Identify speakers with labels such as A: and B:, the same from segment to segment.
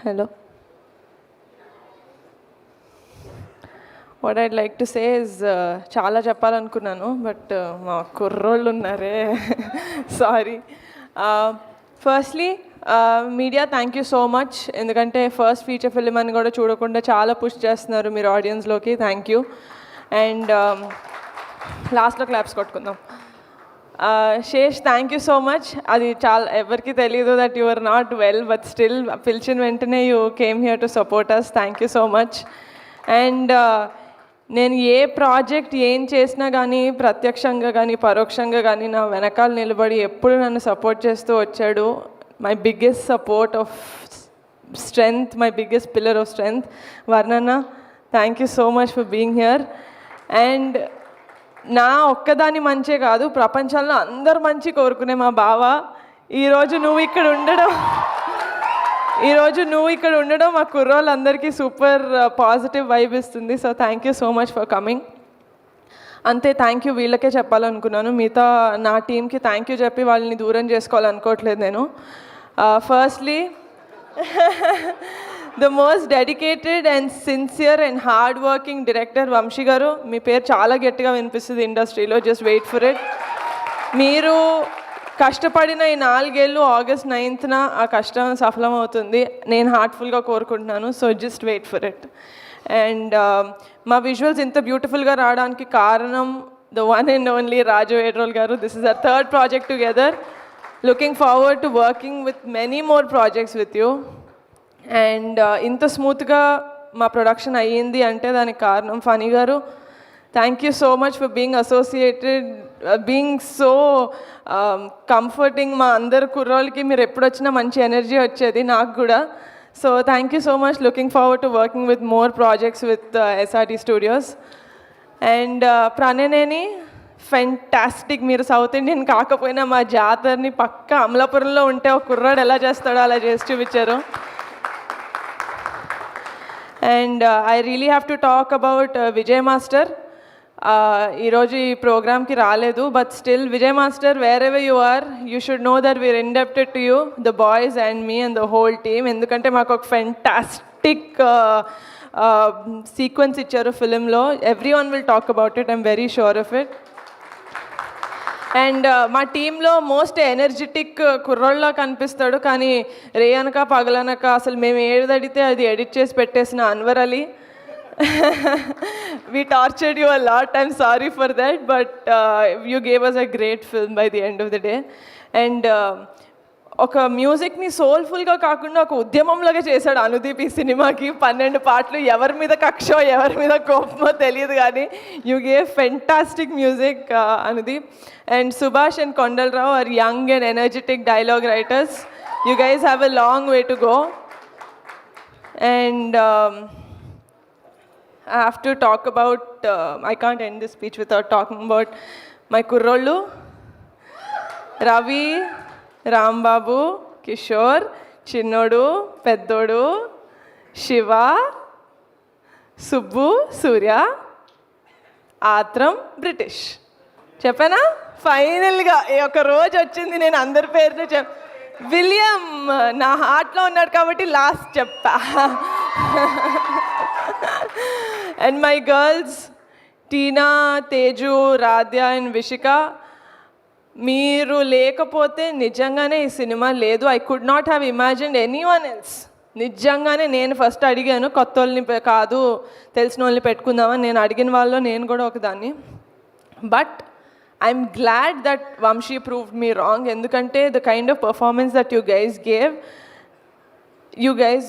A: Hello. What I'd like to say is చాలా చెప్పాలనుకున్నాను but మా కుర్రోళ్ళు ఉన్నారే sorry. Firstly media thank you so much, ఎందుకంటే ఫస్ట్ ఫీచర్ ఫిల్మ్ అని కూడా చూడకుండా చాలా పుష్ చేస్తున్నారు మీరు ఆడియన్స్లోకి. Thank you. అండ్ లాస్ట్లో క్లాప్స్ కొట్టుకుందాం. Sesh thank you so much. అది చాలా ఎవరికి తెలియదు that you are not well, but still పిలిచిన వెంటనే you came here to support us. Thank you so much. And నేను ఏ ప్రాజెక్ట్ ఏం చేసినా కానీ ప్రత్యక్షంగా కానీ పరోక్షంగా కానీ నా వెనకాల నిలబడి ఎప్పుడు నన్ను సపోర్ట్ చేస్తూ వచ్చాడు. My biggest support of strength, my biggest pillar of strength వర్ణన్న. Thank you so much for being here. And నా ఒక్కదాని మంచే కాదు, ప్రపంచంలో అందరు మంచి కోరుకునే మా బావ ఈరోజు నువ్వు ఇక్కడ ఉండడం మా కుర్రోళ్ళందరికీ సూపర్ పాజిటివ్ వైబ్ ఇస్తుంది. So thank you so much for coming. అంతే, థ్యాంక్ యూ వీళ్ళకే చెప్పాలనుకున్నాను. మిగతా నా టీంకి థ్యాంక్ యూ చెప్పి వాళ్ళని దూరం చేసుకోవాలనుకోవట్లేదు నేను. Firstly the most dedicated and sincere and hard working director Vamsi garu. మీ పేరు చాలా గట్టిగా వినిపిస్తుంది ఇండస్ట్రీలో, జస్ట్ వెయిట్ ఫర్ ఇట్. మీరు కష్టపడిన ఈ 4 ఏళ్ళు ఆగస్ట్ 9th ఆ కష్టం సఫలమవుతుంది నేను హార్ట్ఫుల్గా కోరుకుంటున్నాను. So just wait for it. And మా విజువల్స్ ఇంత బ్యూటిఫుల్గా రావడానికి కారణం the one and only Raju Vedrol garu. This is our third project together. Looking forward to working with many more projects with you. And ఇంత స్మూత్గా మా ప్రొడక్షన్ అయ్యింది అంటే దానికి కారణం ఫనీ గారు. Thank you so much for being associated, being so comforting. మా అందరు కుర్రోళ్ళకి మీరు ఎప్పుడు వచ్చినా మంచి ఎనర్జీ వచ్చేది, నాకు కూడా. So thank you so much. Looking forward to working with more projects with SRT studios. And Pranayaneni fantastic. మీరు సౌత్ ఇండియన్ కాకపోయినా మా జాతరని పక్క అమలాపురంలో ఉంటే ఒక కుర్రాడు ఎలా చేస్తాడో అలా చేసి చూపించారు. And I really have to talk about Vijay master. ఈరోజు ఈ ప్రోగ్రామ్కి రాలేదు, but still Vijay master wherever you are, you should know that we are indebted to you, the boys and me and the whole team. ఎందుకంటే మాకు ఒక fantastic sequence ఇచ్చారు ఫిలింలో. Everyone will talk about it, I'm very sure of it. And మా టీంలో most energetic కుర్రోళ్ళలో కనిపిస్తాడు, కానీ రేయనక పగలనక అసలు మేము ఏది అడిగితే అది ఎడిట్ చేసి పెట్టేసిన Anwar Ali. we tortured you a lot, I'm sorry for that, but you gave us a great film by the end of the day. And ఒక మ్యూజిక్ని సోల్ఫుల్గా కాకుండా ఒక ఉద్యమంలాగా చేశాడు అనుదీప్ ఈ సినిమాకి. 12 పాటలు, ఎవరి మీద కక్షో ఎవరి మీద కోపమో తెలియదు కానీ you gave fantastic music Anudeep. And Subhash and Kondalarao are young and energetic dialogue writers. You guys have a long way to go. And I have to talk about, I can't end this speech without talking about my kurrollu, Ravi, Rambabu, Kishore, Chinnodu, Peddodu, Shiva, Subbu, Surya, Atram, British. చెప్పనా? ఫైనల్గా ఒక రోజు వచ్చింది నేను అందరి పేరుతో William నా హార్ట్లో ఉన్నాడు కాబట్టి లాస్ట్ చెప్పా. And my girls Tina, Teju, Radhya and Vishika, మీరు లేకపోతే నిజంగానే ఈ సినిమా లేదు. I could not have imagined any one else. నిజంగానే నేను ఫస్ట్ అడిగాను, కొత్త వాళ్ళని కాదు తెలిసిన వాళ్ళని పెట్టుకుందామని. నేను అడిగిన వాళ్ళలో నేను కూడా ఒకదాన్ని. But I'm glad that Vamshi proved me wrong. ఎందుకంటే the kind of performance that you guys gave, you guys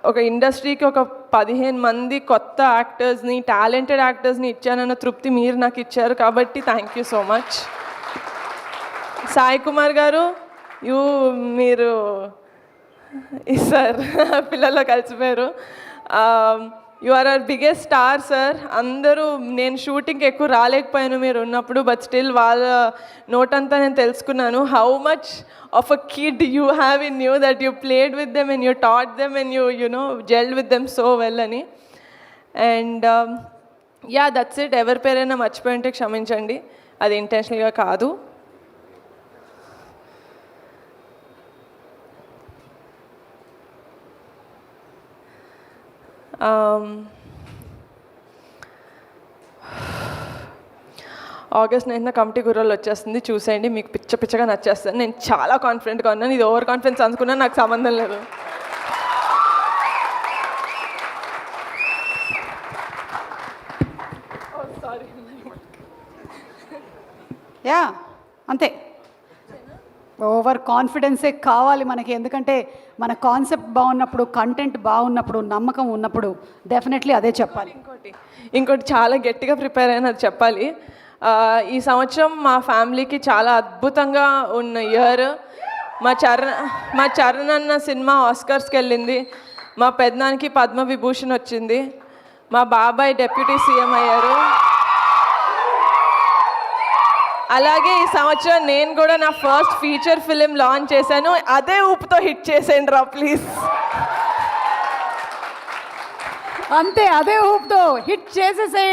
A: ఒక ఇండస్ట్రీకి ఒక 15 మంది కొత్త యాక్టర్స్ని, టాలెంటెడ్ యాక్టర్స్ని ఇచ్చానన్న తృప్తి మీరు నాకు ఇచ్చారు. కాబట్టి thank you so much. Sai Kumar garu, మీరు సార్ పిల్లల్లో కలిసిపోయారు. You are our biggest star sir. అందరూ, నేను షూటింగ్కి ఎక్కువ రాలేకపోయాను మీరు ఉన్నప్పుడు, బట్ స్టిల్ వాళ్ళ నోటంతా నేను తెలుసుకున్నాను how much of a kid you have in you, that you played with them and you taught them and you know gelled with them so well అని. And yeah, that's it. ఎవరి పేరైనా మర్చిపోయి ఉంటే క్షమించండి, అది ఇంటెన్షనల్గా కాదు. ఆగస్ట్ 9న కమిటీ గుర్రాలు వచ్చేస్తుంది, చూసేయండి, మీకు పిచ్చగా నచ్చేస్తుంది. నేను చాలా కాన్ఫిడెంట్గా ఉన్నాను. ఇది ఓవర్ కాన్ఫిడెన్స్ అనుకున్నా, నాకు సంబంధం లేదు.
B: యా అంతే, ఓవర్ కాన్ఫిడెన్సే కావాలి మనకి. ఎందుకంటే మన కాన్సెప్ట్ బాగున్నప్పుడు, కంటెంట్ బాగున్నప్పుడు, నమ్మకం ఉన్నప్పుడు డెఫినెట్లీ అదే చెప్పాలి.
A: ఇంకోటి చాలా గట్టిగా ప్రిపేర్ అయిన అది చెప్పాలి. ఈ సంవత్సరం మా ఫ్యామిలీకి చాలా అద్భుతంగా ఉన్న ఇయర్. మా చరణ్ అన్న సినిమా ఆస్కర్స్కి వెళ్ళింది. మా పెద్దనానికి పద్మవిభూషణ్ వచ్చింది. మా బాబాయ్ డెప్యూటీ సీఎం అయ్యారు. అలాగే ఈ సంవత్సరం నేను కూడా నా ఫస్ట్ ఫీచర్ ఫిలిం లాంచ్ చేశాను. అదే ఊపుతో హిట్ చేసేయండి రా ప్లీజ్.
B: అంతే, అదే ఊపుతో హిట్ చేసేసే